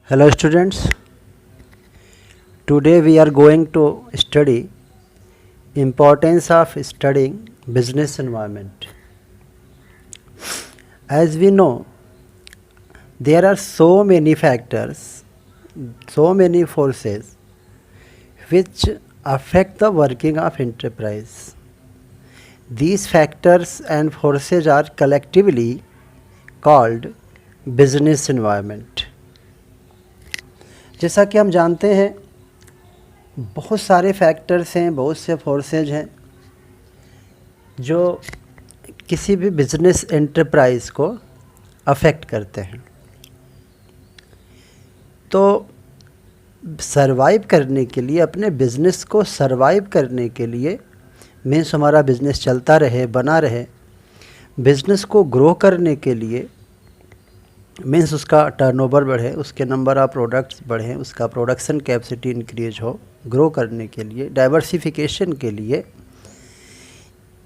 Hello students, today we are going to study importance of studying business environment. As we know, there are so many factors, so many forces which affect the working of enterprise. These factors and forces are collectively called business environment. जैसा कि हम जानते हैं, बहुत सारे factors हैं, बहुत से फोर्सेज हैं जो किसी भी बिजनेस एंटरप्राइज को अफेक्ट करते हैं। तो सरवाइव करने के लिए, अपने बिज़नेस को सरवाइव करने के लिए, मीन्स हमारा बिज़नेस चलता रहे, बना रहे, बिज़नेस को ग्रो करने के लिए, मीन्स उसका टर्नओवर बढ़े, उसके नंबर ऑफ़ प्रोडक्ट्स बढ़ें, उसका प्रोडक्शन कैपेसिटी इंक्रीज हो, ग्रो करने के लिए, डाइवर्सिफिकेशन के लिए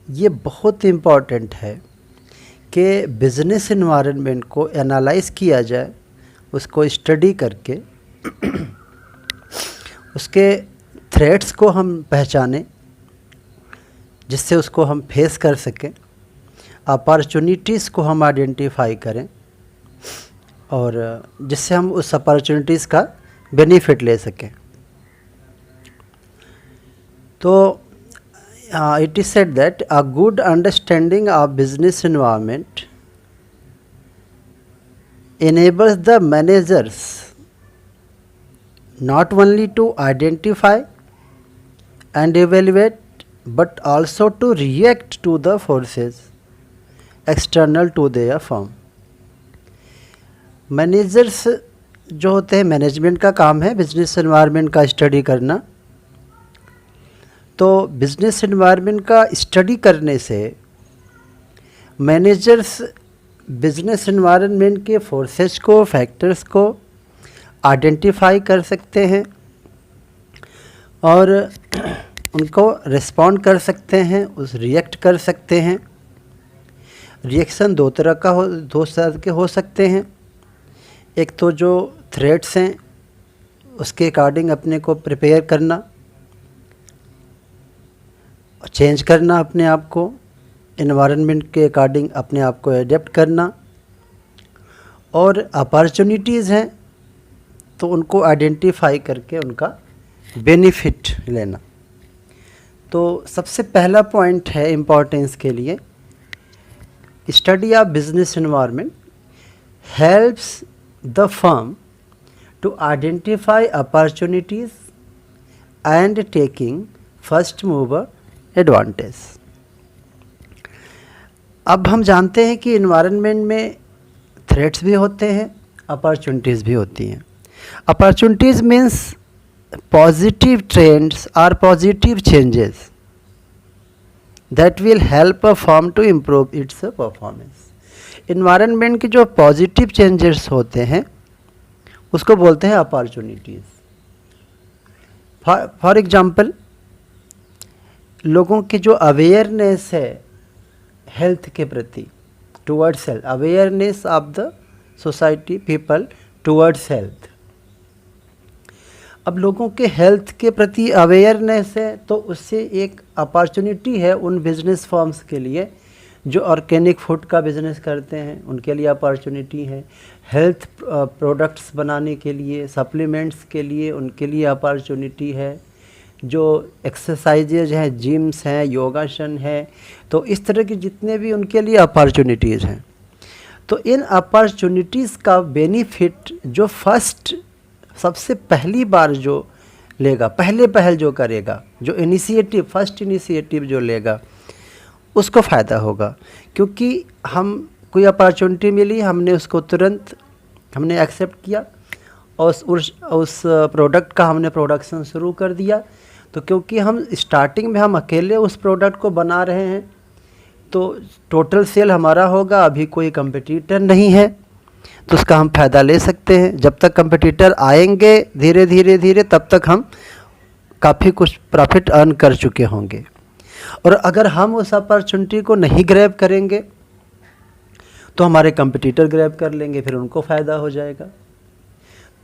ये बहुत इम्पॉर्टेंट है कि बिज़नेस एनवायरनमेंट को एनालाइज किया जाए, उसको स्टडी करके उसके थ्रेट्स को हम पहचानें जिससे उसको हम फेस कर सकें, अपॉर्चुनिटीज़ को हम आइडेंटिफाई करें और जिससे हम उस अपॉर्चुनिटीज़ का बेनिफिट ले सकें। तो it is said that a good understanding of business environment enables the managers not only to identify and evaluate but also to react to the forces external to their firm. Managers जो होते हैं, management का काम है business environment का study करना। तो business environment का स्टडी करने से मैनेजर्स बिजनेस एनवायरनमेंट के फोर्सेस को, फैक्टर्स को आइडेंटिफाई कर सकते हैं और उनको रिस्पॉन्ड कर सकते हैं, उस रिएक्ट कर सकते हैं। रिएक्शन दो तरह के हो सकते हैं। एक तो जो थ्रेट्स हैं उसके अकॉर्डिंग अपने को प्रिपेयर करना, चेंज करना अपने आप को, एनवायरनमेंट के अकॉर्डिंग अपने आप को एडेप्ट करना, और अपॉर्चुनिटीज़ हैं तो उनको आइडेंटिफाई करके उनका बेनिफिट लेना। तो सबसे पहला पॉइंट है इम्पोर्टेंस के लिए, study of business environment helps the firm to identify opportunities and taking first mover advantage. अब हम जानते हैं कि इन्वायरमेंट में थ्रेट्स भी होते हैं, अपॉर्चुनिटीज़ भी होती हैं। अपॉर्चुनिटीज़ मीन्स पॉजिटिव ट्रेंड्स और positive changes that will help a firm to improve its performance. Environment के जो पॉजिटिव चेंजेस होते हैं उसको बोलते हैं अपॉर्चुनिटीज़। फॉर एग्जांपल, लोगों की जो अवेयरनेस है हेल्थ के प्रति, towards health, awareness of the society people towards health. अब लोगों के हेल्थ के प्रति अवेयरनेस है तो उससे एक अपॉर्चुनिटी है उन बिजनेस फर्म्स के लिए जो ऑर्गेनिक फूड का बिज़नेस करते हैं, उनके लिए अपॉर्चुनिटी है। हेल्थ प्रोडक्ट्स बनाने के लिए, सप्लीमेंट्स के लिए, उनके लिए अपॉर्चुनिटी है। जो एक्सरसाइजेज हैं, जिम्स हैं, योगासन है, तो इस तरह की जितने भी उनके लिए अपॉर्चुनिटीज़ हैं, तो इन अपॉर्चुनिटीज़ का बेनिफिट जो सबसे पहली बार जो लेगा, पहल जो करेगा, जो फर्स्ट इनिशिएटिव जो लेगा, उसको फ़ायदा होगा। क्योंकि हम कोई अपॉर्चुनिटी मिली, हमने उसको तुरंत हमने एक्सेप्ट किया और उस प्रोडक्ट का हमने प्रोडक्शन शुरू कर दिया। तो क्योंकि हम स्टार्टिंग में हम अकेले उस प्रोडक्ट को बना रहे हैं तो टोटल सेल हमारा होगा, अभी कोई कंपटीटर नहीं है, तो उसका हम फ़ायदा ले सकते हैं। जब तक कंपटीटर आएंगे धीरे धीरे तब तक हम काफ़ी कुछ प्रॉफिट अर्न कर चुके होंगे। और अगर हम उस अपॉर्चुनिटी को नहीं ग्रैब करेंगे तो हमारे कंपटीटर ग्रैब कर लेंगे, फिर उनको फ़ायदा हो जाएगा।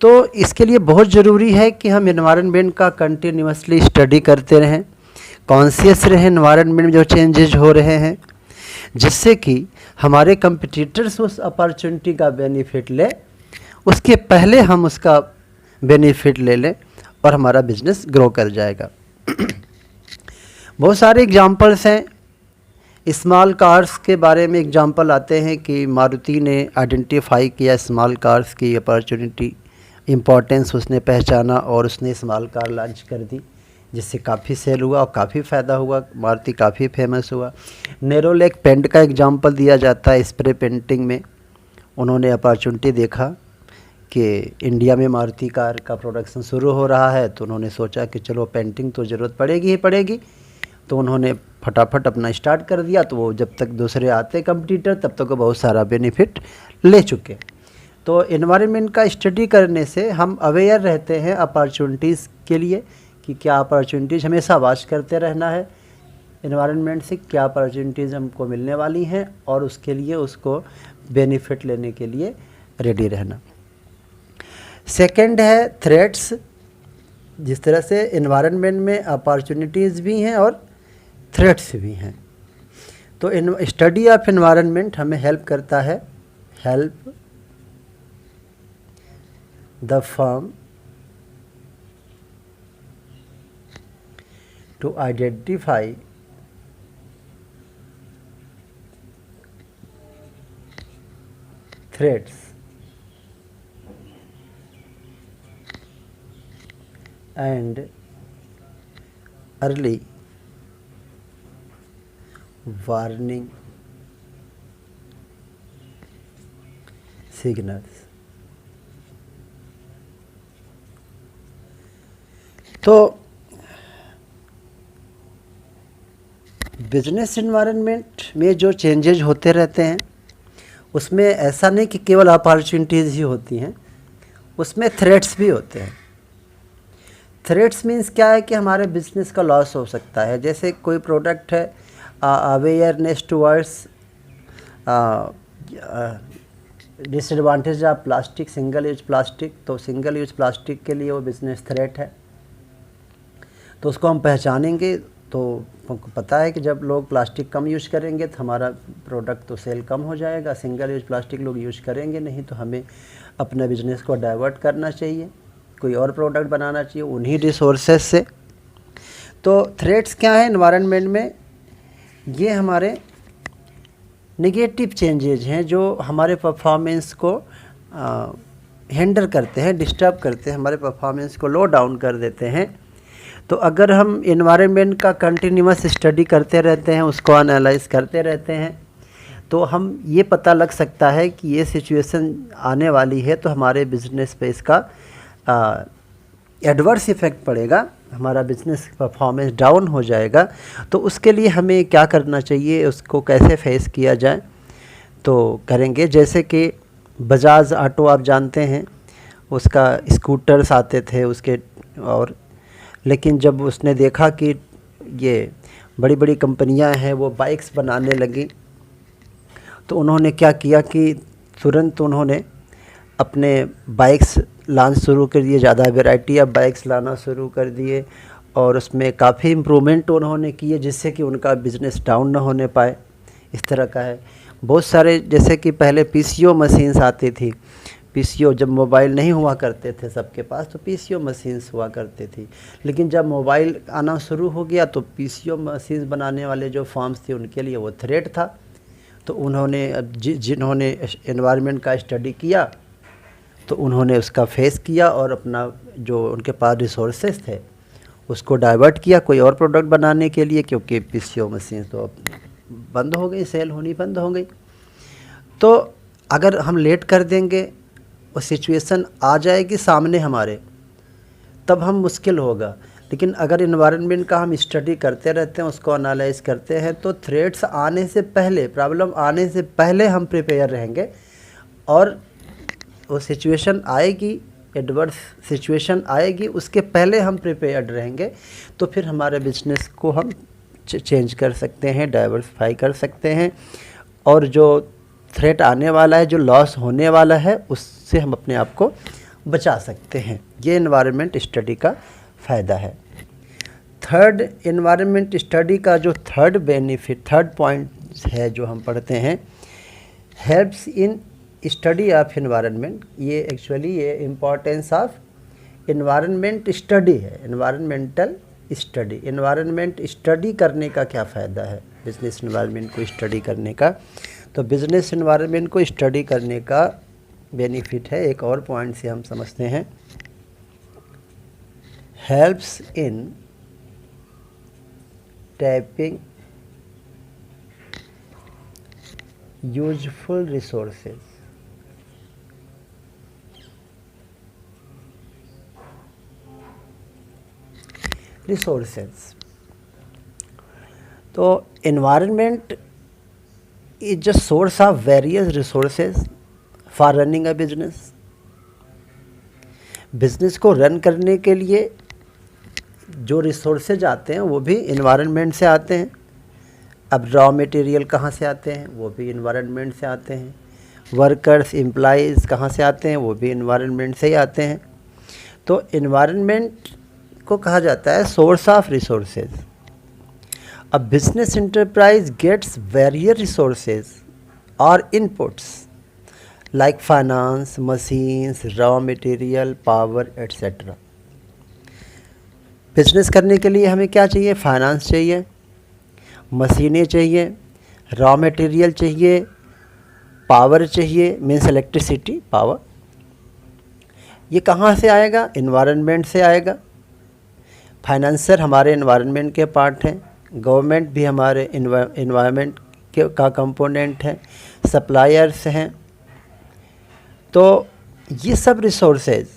तो इसके लिए बहुत ज़रूरी है कि हम एनवायरनमेंट का कंटिन्यूसली स्टडी करते रहें, कॉन्शियस रहें एनवायरनमेंट में जो चेंजेज हो रहे हैं, जिससे कि हमारे कंपटीटर्स उस अपॉर्चुनिटी का बेनिफिट ले, उसके पहले हम उसका बेनिफिट ले लें और हमारा बिजनेस ग्रो कर जाएगा। बहुत सारे एग्जांपल्स हैं। स्मॉल कार्स के बारे में एग्जांपल आते हैं कि मारुति ने आइडेंटिफाई किया स्मॉल कार्स की अपॉर्चुनिटी, इम्पोर्टेंस उसने पहचाना और उसने स्मॉल कार लॉन्च कर दी, जिससे काफ़ी सेल हुआ और काफ़ी फ़ायदा हुआ, मारुति काफ़ी फेमस हुआ। नेरोलैक पेंट का एग्जांपल दिया जाता है। स्प्रे पेंटिंग में उन्होंने अपॉर्चुनिटी देखा कि इंडिया में मारुति कार का प्रोडक्शन शुरू हो रहा है, तो उन्होंने सोचा कि चलो पेंटिंग तो ज़रूरत पड़ेगी ही पड़ेगी, तो उन्होंने फटाफट अपना स्टार्ट कर दिया। तो वो जब तक दूसरे आते कंपटीटर तब तक वो बहुत सारा बेनिफिट ले चुके। तो एनवायरनमेंट का स्टडी करने से हम अवेयर रहते हैं अपॉर्चुनिटीज़ के लिए कि क्या अपॉर्चुनिटीज़, हमेशा वॉच करते रहना है एनवायरनमेंट से क्या अपॉर्चुनिटीज़ हमको मिलने वाली हैं और उसके लिए उसको बेनिफिट लेने के लिए रेडी रहना। सेकंड है थ्रेट्स। जिस तरह से एनवायरनमेंट में अपॉर्चुनिटीज़ भी हैं और थ्रेट्स भी हैं, तो स्टडी ऑफ एनवायरनमेंट हमें हेल्प करता है, help the firm to identify threats and early warning signals। तो बिजनेस एनवायरनमेंट में जो चेंजेज होते रहते हैं उसमें ऐसा नहीं कि केवल अपॉर्चुनिटीज़ ही होती हैं, उसमें थ्रेट्स भी होते हैं। थ्रेट्स मीन्स क्या है कि हमारे बिजनेस का लॉस हो सकता है। जैसे कोई प्रोडक्ट है, awareness towards disadvantage of plastic, single use plastic, तो सिंगल यूज प्लास्टिक के लिए वो बिजनेस थ्रेट है, तो उसको हम पहचानेंगे। तो हमको पता है कि जब लोग प्लास्टिक कम यूज़ करेंगे तो हमारा प्रोडक्ट तो सेल कम हो जाएगा, सिंगल यूज प्लास्टिक लोग यूज़ करेंगे नहीं, तो हमें अपने बिजनेस को डाइवर्ट करना चाहिए, कोई और प्रोडक्ट बनाना चाहिए उन्हीं रिसोर्सेज से। तो थ्रेट्स क्या है एनवायरनमेंट में, ये हमारे नेगेटिव चेंजेज हैं जो हमारे परफॉर्मेंस को हिंडर करते हैं, डिस्टर्ब करते हैं, हमारे परफॉर्मेंस को लो डाउन कर देते हैं। तो अगर हम एनवायरनमेंट का कंटिन्यूअस स्टडी करते रहते हैं, उसको एनालाइज करते रहते हैं, तो हम ये पता लग सकता है कि ये सिचुएशन आने वाली है तो हमारे बिजनेस पे इसका एडवर्स इफ़ेक्ट पड़ेगा, हमारा बिजनेस परफॉर्मेंस डाउन हो जाएगा। तो उसके लिए हमें क्या करना चाहिए, उसको कैसे फेस किया जाए, तो करेंगे। जैसे कि बजाज ऑटो आप जानते हैं, उसका स्कूटर्स आते थे उसके, और लेकिन जब उसने देखा कि ये बड़ी बड़ी कंपनियां हैं वो बाइक्स बनाने लगी, तो उन्होंने क्या किया कि तुरंत उन्होंने अपने बाइक्स लॉन्च शुरू कर दिए, ज़्यादा वैरायटी ऑफ बाइक्स लाना शुरू कर दिए और उसमें काफ़ी इम्प्रूवमेंट उन्होंने किए जिससे कि उनका बिज़नेस डाउन ना होने पाए। इस तरह का है बहुत सारे, जैसे कि पहले पीसीओ मशीन्स आती थी, पीसीओ जब मोबाइल नहीं हुआ करते थे सबके पास तो पीसीओ मशीन्स हुआ करती थी, लेकिन जब मोबाइल आना शुरू हो गया तो पीसीओ मशीन्स बनाने वाले जो फर्म्स थे उनके लिए वो थ्रेट था। तो उन्होंने जिन्होंने एनवायरनमेंट का स्टडी किया तो उन्होंने उसका फेस किया और अपना जो उनके पास रिसोर्सेज थे उसको डाइवर्ट किया कोई और प्रोडक्ट बनाने के लिए, क्योंकि पीसीओ मशीन तो बंद हो गई, सेल होनी बंद हो गई। तो अगर हम लेट कर देंगे वो सिचुएशन आ जाएगी सामने हमारे, तब हम मुश्किल होगा। लेकिन अगर इन्वायरमेंट का हम स्टडी करते रहते हैं, उसको एनालाइज करते हैं, तो थ्रेट्स आने से पहले, प्रॉब्लम आने से पहले हम प्रिपेयर रहेंगे और वो सिचुएशन आएगी, एडवर्स सिचुएशन आएगी, उसके पहले हम प्रिपेयर्ड रहेंगे, तो फिर हमारे बिजनेस को हम चेंज कर सकते हैं, डाइवर्सिफाई कर सकते हैं और जो थ्रेट आने वाला है, जो लॉस होने वाला है, उससे हम अपने आप को बचा सकते हैं। ये एनवायरनमेंट स्टडी का फ़ायदा है। थर्ड, एनवायरनमेंट स्टडी का जो थर्ड बेनिफिट, थर्ड पॉइंट है जो हम पढ़ते हैं, helps in study of environment. ये एक्चुअली ये इम्पोर्टेंस ऑफ एनवायरनमेंट स्टडी है, एनवायरनमेंटल स्टडी। एनवायरनमेंट स्टडी करने का क्या फ़ायदा है बिजनेस एनवायरनमेंट को स्टडी करने का? तो बिजनेस एनवायरनमेंट को स्टडी करने का बेनिफिट है, एक और पॉइंट से हम समझते हैं, helps in tapping useful resources. तो environment is the source of various resources for running a business। Business को रन करने के लिए जो रिसोर्सेज आते हैं वो भी इन्वायरमेंट से आते हैं। अब रॉ मटेरियल कहाँ से आते हैं? वो भी इन्वायरमेंट से आते हैं। वर्कर्स, एम्प्लॉइज़ कहाँ से आते हैं? वो भी इन्वायरमेंट से ही आते हैं। तो इन्वायरमेंट को कहा जाता है source of resources. A business enterprise gets various resources और inputs like finance, machines, raw material, power etcetera. Business करने के लिए हमें क्या चाहिए? फाइनेंस चाहिए, मशीनें चाहिए, रॉ मटेरियल चाहिए, पावर चाहिए, मीन्स इलेक्ट्रिसिटी, पावर। ये कहाँ से आएगा? इन्वायरमेंट से आएगा। फाइनेंसर हमारे इन्वायरमेंट के पार्ट हैं, गवर्नमेंट भी हमारे इन्वायरमेंट का कंपोनेंट है, सप्लायर्स हैं। तो ये सब रिसोर्सेज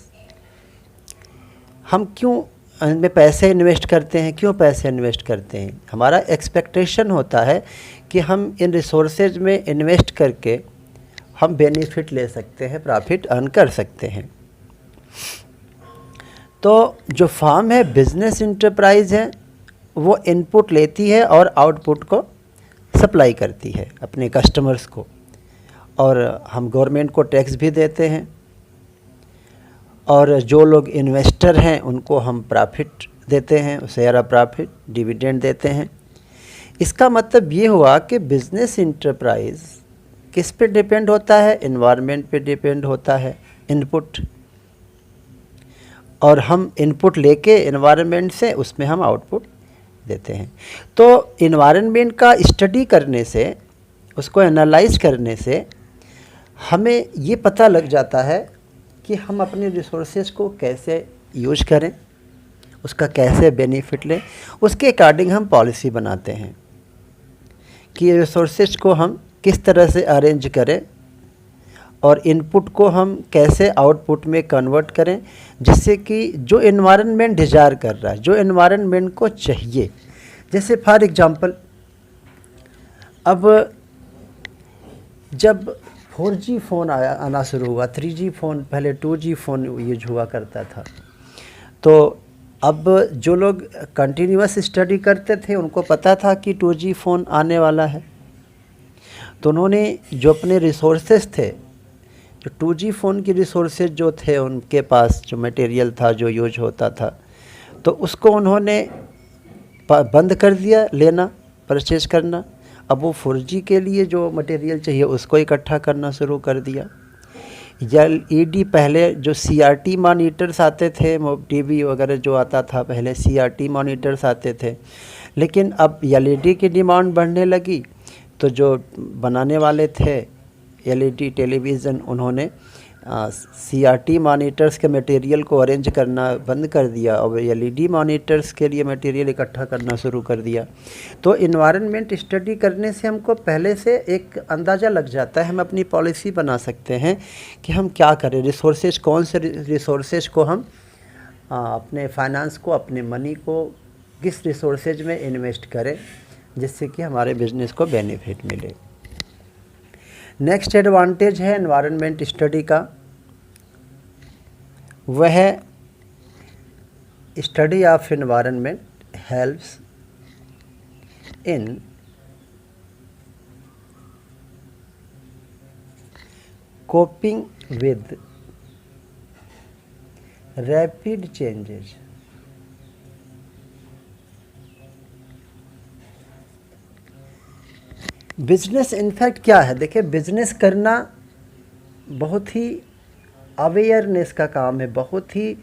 हम क्यों इनमें पैसे इन्वेस्ट करते हैं? क्यों पैसे इन्वेस्ट करते हैं? हमारा एक्सपेक्टेशन होता है कि हम इन रिसोर्सेज में इन्वेस्ट करके हम बेनिफिट ले सकते हैं, प्रॉफिट अर्न कर सकते हैं। तो जो फार्म है, बिजनेस इंटरप्राइज है, वो इनपुट लेती है और आउटपुट को सप्लाई करती है अपने कस्टमर्स को, और हम गवर्नमेंट को टैक्स भी देते हैं, और जो लोग इन्वेस्टर हैं उनको हम प्रॉफिट देते हैं, शेयर ऑफ प्रॉफिट, डिविडेंड देते हैं। इसका मतलब ये हुआ कि बिजनेस इंटरप्राइज किस पे डिपेंड होता है? एनवायरनमेंट पे डिपेंड होता है, इनपुट, और हम इनपुट लेके एनवायरनमेंट से उसमें हम आउटपुट देते हैं। तो एनवायरनमेंट का स्टडी करने से, उसको एनालाइज करने से हमें ये पता लग जाता है कि हम अपने रिसोर्सेज को कैसे यूज करें, उसका कैसे बेनिफिट लें। उसके अकॉर्डिंग हम पॉलिसी बनाते हैं कि रिसोर्सेज को हम किस तरह से अरेंज करें और इनपुट को हम कैसे आउटपुट में कन्वर्ट करें, जिससे कि जो एनवायरनमेंट डिज़ायर कर रहा है, जो एनवायरनमेंट को चाहिए। जैसे फॉर एग्जांपल, अब जब 4G फ़ोन आना शुरू हुआ, 3G फ़ोन, पहले 2G फ़ोन यूज हुआ करता था, तो अब जो लोग कंटिन्यूअस स्टडी करते थे उनको पता था कि 2G फ़ोन आने वाला है, तो उन्होंने जो अपने रिसोर्सेज थे, जो 2G फ़ोन की रिसोर्सेज जो थे उनके पास, जो मटेरियल था जो यूज होता था, तो उसको उन्होंने बंद कर दिया लेना, परचेज करना। अब वो 4G के लिए जो मटेरियल चाहिए उसको इकट्ठा करना शुरू कर दिया। LED, पहले जो CRT मॉनिटर्स आते थे, TV वगैरह जो आता था पहले, CRT मॉनिटर्स आते थे, लेकिन अब LED की डिमांड बढ़ने लगी, तो जो बनाने वाले थे LED टेलीविज़न, उन्होंने CRT मॉनिटर्स के मटेरियल को अरेंज करना बंद कर दिया और LED मॉनिटर्स के लिए मटेरियल इकट्ठा करना शुरू कर दिया। तो इन्वायरमेंट स्टडी करने से हमको पहले से एक अंदाज़ा लग जाता है, हम अपनी पॉलिसी बना सकते हैं कि हम क्या करें, रिसोर्सेज, कौन से रिसोर्सेज को हम अपने फाइनेंस को, अपने मनी को किस रिसोर्सेज में इन्वेस्ट करें जिससे कि हमारे बिजनेस को बेनिफिट मिले। नेक्स्ट एडवांटेज है एनवायरनमेंट स्टडी का, वह है study of environment helps in coping with rapid changes. Business in fact क्या है, देखिए बिजनेस करना बहुत ही अवेयरनेस का काम है, बहुत ही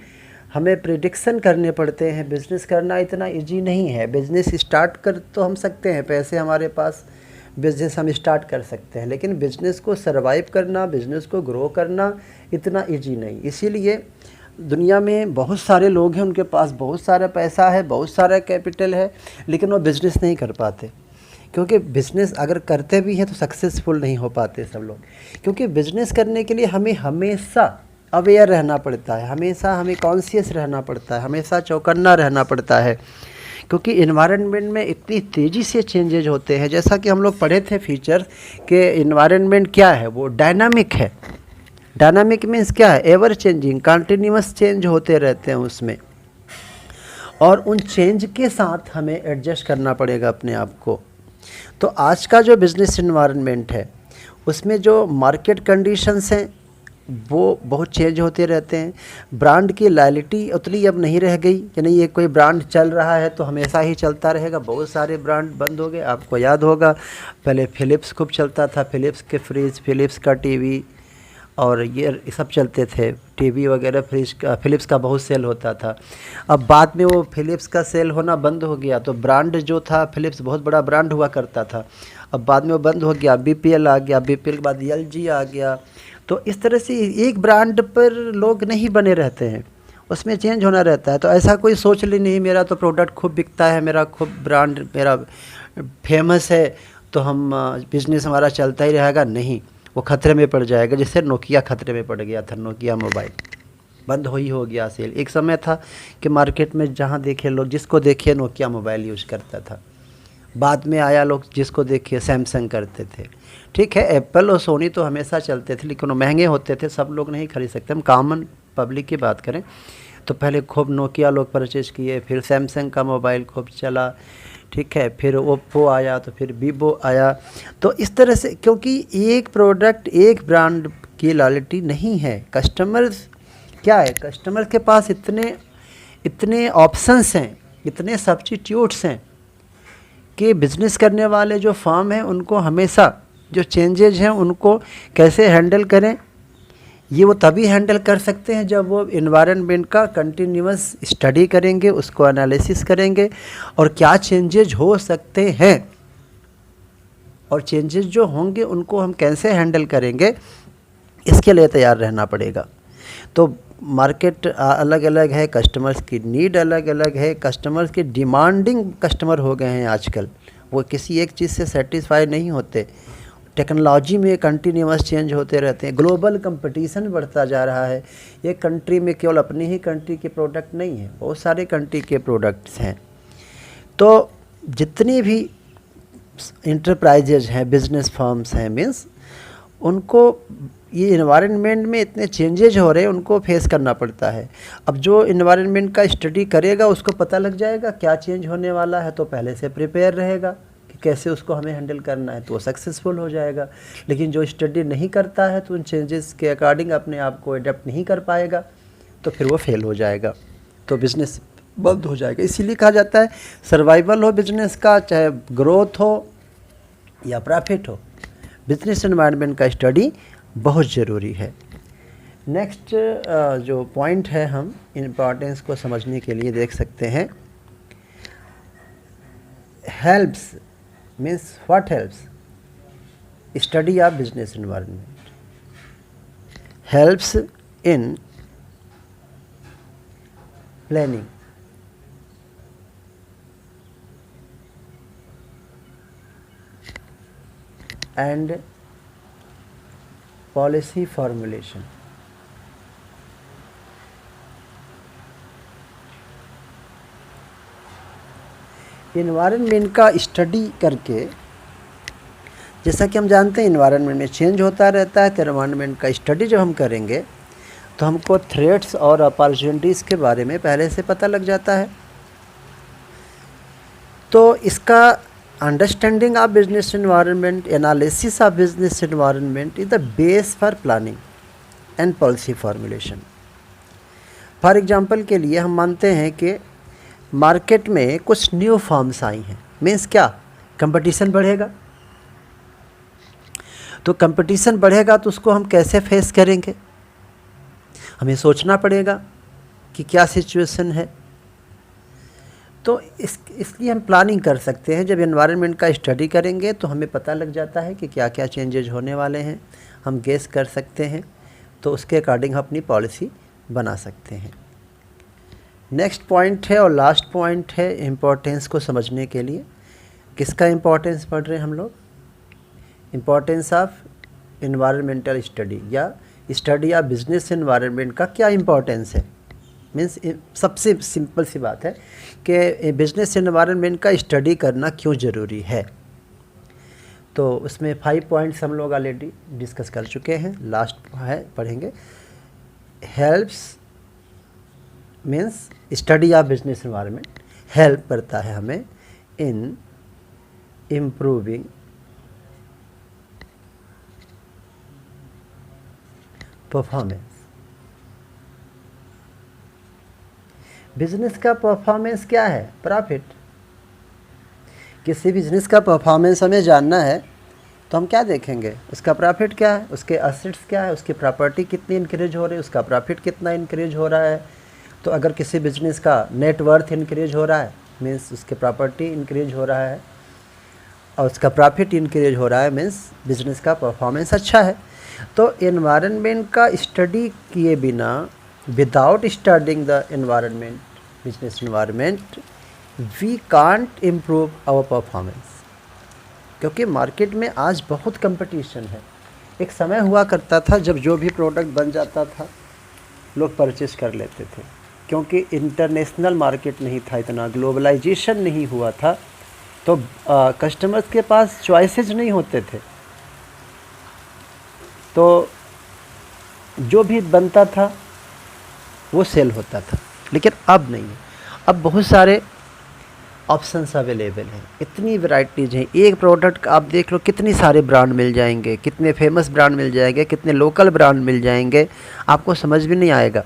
हमें प्रिडिक्शन करने पड़ते हैं। बिज़नेस करना इतना इजी नहीं है। बिज़नेस स्टार्ट कर तो हम सकते हैं, पैसे हमारे पास, बिज़नेस हम स्टार्ट कर सकते हैं, लेकिन बिज़नेस को सरवाइव करना, बिज़नेस को ग्रो करना इतना इजी नहीं। इसीलिए दुनिया में बहुत सारे लोग हैं, उनके पास बहुत सारा पैसा है, बहुत सारा कैपिटल है, लेकिन वो बिज़नेस नहीं कर पाते, क्योंकि बिज़नेस अगर करते भी हैं तो सक्सेसफुल नहीं हो पाते सब लोग। क्योंकि बिज़नेस करने के लिए हमें हमेशा अवेयर रहना पड़ता है, हमेशा हमें कॉन्शियस रहना पड़ता है, हमेशा चौकन्ना रहना पड़ता है, क्योंकि इन्वायरमेंट में इतनी तेज़ी से चेंजेज होते हैं। जैसा कि हम लोग पढ़े थे फीचर के इन्वायरमेंट क्या है, वो डायनामिक है। डायनामिक मीन्स क्या है, एवर चेंजिंग, कंटिन्यूअस चेंज होते रहते हैं उसमें, और उन चेंज के साथ हमें एडजस्ट करना पड़ेगा अपने आप को। तो आज का जो बिज़नेस इन्वायरमेंट है उसमें जो मार्केट कंडीशंस हैं वो बहुत चेंज होते रहते हैं। ब्रांड की लॉयल्टी उतनी अब नहीं रह गई कि नहीं ये कोई ब्रांड चल रहा है तो हमेशा ही चलता रहेगा। बहुत सारे ब्रांड बंद हो गए। आपको याद होगा पहले फ़िलिप्स खूब चलता था, फ़िलिप्स के फ्रिज, फ़िलिप्स का टीवी और ये सब चलते थे, टीवी वगैरह, फ्रिज का, फ़िलिप्स का बहुत सेल होता था। अब बाद में वो फ़िलिप्स का सेल होना बंद हो गया, तो ब्रांड जो था फ़िलिप्स बहुत बड़ा ब्रांड हुआ करता था, अब बाद में वो बंद हो गया। बीपीएल आ गया, बीपीएल के बाद एलजी आ गया। तो इस तरह से एक ब्रांड पर लोग नहीं बने रहते हैं, उसमें चेंज होना रहता है। तो ऐसा कोई सोच ले नहीं मेरा तो प्रोडक्ट खूब बिकता है, मेरा खूब ब्रांड मेरा फेमस है तो हम बिज़नेस हमारा चलता ही रहेगा, नहीं, वो खतरे में पड़ जाएगा। जैसे नोकिया खतरे में पड़ गया था, नोकिया मोबाइल बंद हो गया सेल। एक समय था कि मार्केट में जहाँ देखे लोग, जिसको देखिए नोकिया मोबाइल यूज करता था। बाद में आया लोग जिसको देखिए सैमसंग करते थे। ठीक है, एप्पल और सोनी तो हमेशा चलते थे, लेकिन वो महंगे होते थे, सब लोग नहीं खरीद सकते। हम कॉमन पब्लिक की बात करें तो पहले खूब नोकिया लोग परचेज किए, फिर सैमसंग का मोबाइल खूब चला, ठीक है, फिर ओप्पो आया, तो फिर वीवो आया। तो इस तरह से, क्योंकि एक प्रोडक्ट, एक ब्रांड की लॉयल्टी नहीं है। कस्टमर्स क्या है, कस्टमर के पास इतने ऑप्शंस हैं, इतने सब्स्टिट्यूट्स हैं कि बिज़नेस करने वाले जो फर्म हैं उनको हमेशा जो चेंजेज हैं उनको कैसे हैंडल करें, ये वो तभी हैंडल कर सकते हैं जब वो इन्वायरमेंट का कंटिन्यूअस स्टडी करेंगे, उसको एनालिसिस करेंगे और क्या चेंजेज हो सकते हैं और चेंजेस जो होंगे उनको हम कैसे हैंडल करेंगे, इसके लिए तैयार रहना पड़ेगा। तो मार्केट अलग अलग है, कस्टमर्स की नीड अलग अलग है, कस्टमर्स के डिमांडिंग कस्टमर हो गए हैं आजकल, वो किसी एक चीज़ से सेटिस्फाई नहीं होते। टेक्नोलॉजी में कंटिन्यूअस चेंज होते रहते हैं, ग्लोबल कंपटीशन बढ़ता जा रहा है। एक कंट्री में केवल अपनी ही कंट्री के प्रोडक्ट नहीं है, बहुत सारे कंट्री के प्रोडक्ट्स हैं। तो जितनी भी इंटरप्राइजेज हैं, बिजनेस फर्म्स हैं, मीन्स उनको ये इन्वायरमेंट में इतने चेंजेज हो रहे हैं, उनको फेस करना पड़ता है। अब जो इन्वायरमेंट का स्टडी करेगा उसको पता लग जाएगा क्या चेंज होने वाला है, तो पहले से प्रिपेयर रहेगा कि कैसे उसको हमें हैंडल करना है, तो वो सक्सेसफुल हो जाएगा। लेकिन जो स्टडी नहीं करता है तो उन चेंजेस के अकॉर्डिंग अपने आप को अडेप्ट नहीं कर पाएगा, तो फिर वो फेल हो जाएगा, तो बिज़नेस बंद हो जाएगा। इसीलिए कहा जाता है सर्वाइवल हो बिज़नेस का, चाहे ग्रोथ हो या प्रॉफिट हो, बिजनेस एनवायरनमेंट का स्टडी बहुत ज़रूरी है। नेक्स्ट जो पॉइंट है, हम इम्पॉर्टेंस को समझने के लिए देख सकते हैं। Helps means what helps, study of business environment helps in planning and policy formulation। Environment का स्टडी करके, जैसा कि हम जानते हैं इन्वायरमेंट में चेंज होता रहता है, तो इन्वायरमेंट का स्टडी जब हम करेंगे तो हमको थ्रेट्स और अपॉर्चुनिटीज़ के बारे में पहले से पता लग जाता है। तो इसका understanding of business environment, analysis of business environment is the base for planning and policy formulation। For example के लिए हम मानते हैं कि मार्केट में कुछ न्यू फर्म्स आई हैं, मीन्स क्या, कंपटीशन बढ़ेगा। तो कंपटीशन बढ़ेगा तो उसको हम कैसे फेस करेंगे, हमें सोचना पड़ेगा कि क्या सिचुएशन है। तो इसलिए हम प्लानिंग कर सकते हैं। जब एनवायरनमेंट का स्टडी करेंगे तो हमें पता लग जाता है कि क्या क्या चेंजेज होने वाले हैं, हम गेस कर सकते हैं, तो उसके अकॉर्डिंग हम अपनी पॉलिसी बना सकते हैं। नेक्स्ट पॉइंट है और लास्ट पॉइंट है इम्पोर्टेंस को समझने के लिए। किसका इम्पोर्टेंस पढ़ रहे हैं हम लोग, इम्पोर्टेंस ऑफ एनवायरमेंटल स्टडी या स्टडी ऑफ बिजनेस एनवायरनमेंट का क्या इम्पोर्टेंस है। मीन्स सबसे सिंपल सी बात है कि बिजनेस एनवायरनमेंट का स्टडी करना क्यों ज़रूरी है। तो उसमें 5 पॉइंट्स हम लोग ऑलरेडी डिस्कस कर चुके हैं, लास्ट है पढ़ेंगे। Helps means study of business environment help करता है हमें इन इम्प्रूविंग परफॉर्मेंस। बिजनेस का परफॉर्मेंस क्या है, प्रॉफिट। किसी बिजनेस का परफॉर्मेंस हमें जानना है तो हम क्या देखेंगे, उसका प्रॉफिट क्या है, उसके एसेट्स क्या है, उसकी प्रॉपर्टी कितनी इंक्रीज हो रही है, उसका प्रॉफिट कितना इंक्रीज हो रहा है। तो अगर किसी बिजनेस का नेट वर्थ इंक्रीज हो रहा है मीन्स उसके प्रॉपर्टी इंक्रीज हो रहा है और उसका प्रॉफिट इंक्रीज हो रहा है मीन्स बिजनेस का परफॉर्मेंस अच्छा है। तो एनवायरनमेंट का स्टडी किए बिना, without studying the environment, business environment, we can't improve our performance. क्योंकि मार्केट में आज बहुत कंपटीशन है। एक समय हुआ करता था जब जो भी प्रोडक्ट बन जाता था लोग परचेस कर लेते थे, क्योंकि इंटरनेशनल मार्केट नहीं था, इतना ग्लोबलाइजेशन नहीं हुआ था, तो कस्टमर्स के पास चॉइसेस नहीं होते थे। तो जो भी बनता था वो सेल होता था। लेकिन अब नहीं है, अब बहुत सारे ऑप्शंस अवेलेबल हैं, इतनी वैरायटीज़ हैं। एक प्रोडक्ट आप देख लो, कितनी सारे ब्रांड मिल जाएंगे, कितने फेमस ब्रांड मिल जाएंगे, कितने लोकल ब्रांड मिल जाएंगे, आपको समझ भी नहीं आएगा।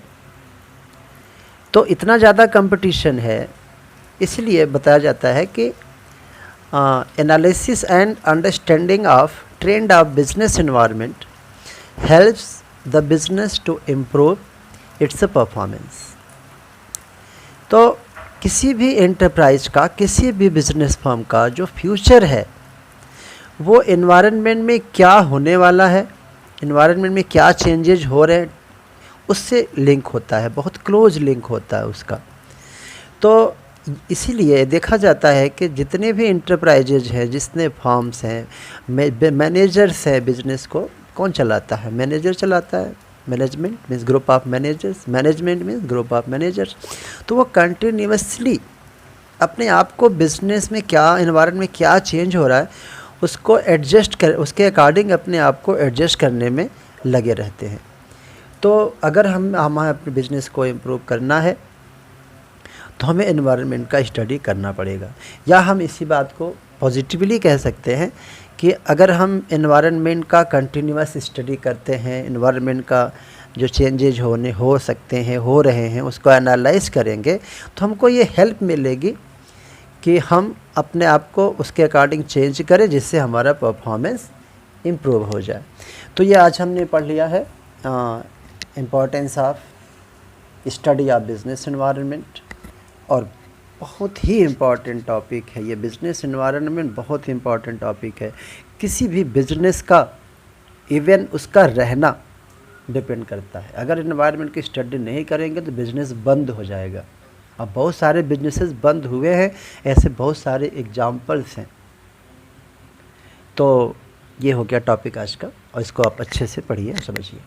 तो इतना ज़्यादा कंपटीशन है, इसलिए बताया जाता है कि analysis and understanding of trend of business environment helps the business to improve its performance. तो किसी भी एंटरप्राइज का, किसी भी बिजनेस फर्म का जो फ्यूचर है वो एनवायरनमेंट में क्या होने वाला है, एनवायरनमेंट में क्या चेंजेज हो रहे हैं, उससे लिंक होता है, बहुत क्लोज लिंक होता है उसका। तो इसीलिए देखा जाता है कि जितने भी एंटरप्राइजेज हैं, जितने फर्म्स हैं, मैनेजर्स हैं, बिजनेस को कौन चलाता है, मैनेजर चलाता है। Management means group of managers, management means group of managers. तो वो कंटिन्यूसली अपने आप को बिजनेस में क्या, एनवायरनमेंट में क्या चेंज हो रहा है उसको एडजस्ट कर, उसके अकॉर्डिंग अपने आप को एडजस्ट करने में लगे रहते हैं। तो अगर हमें अपने बिजनेस को इम्प्रूव करना है तो हमें एनवायरनमेंट का स्टडी करना पड़ेगा। या हम इसी बात को पॉजिटिवली कह सकते हैं कि अगर हम एनवायरनमेंट का कंटिन्यूस स्टडी करते हैं, एनवायरनमेंट का जो चेंजेज हो सकते हैं, हो रहे हैं, उसको एनालाइज करेंगे तो हमको ये हेल्प मिलेगी कि हम अपने आप को उसके अकॉर्डिंग चेंज करें, जिससे हमारा परफॉर्मेंस इम्प्रूव हो जाए। तो ये आज हमने पढ़ लिया है importance of study of business environment, और बहुत ही इम्पॉर्टेंट टॉपिक है ये। बिज़नेस एनवायरनमेंट बहुत ही इम्पॉर्टेंट टॉपिक है। किसी भी बिजनेस का, इवन उसका रहना डिपेंड करता है। अगर एनवायरनमेंट की स्टडी नहीं करेंगे तो बिज़नेस बंद हो जाएगा। अब बहुत सारे बिजनेसेस बंद हुए हैं, ऐसे बहुत सारे एग्जाम्पल्स हैं। तो ये हो गया टॉपिक आज का, और इसको आप अच्छे से पढ़िए, समझिए।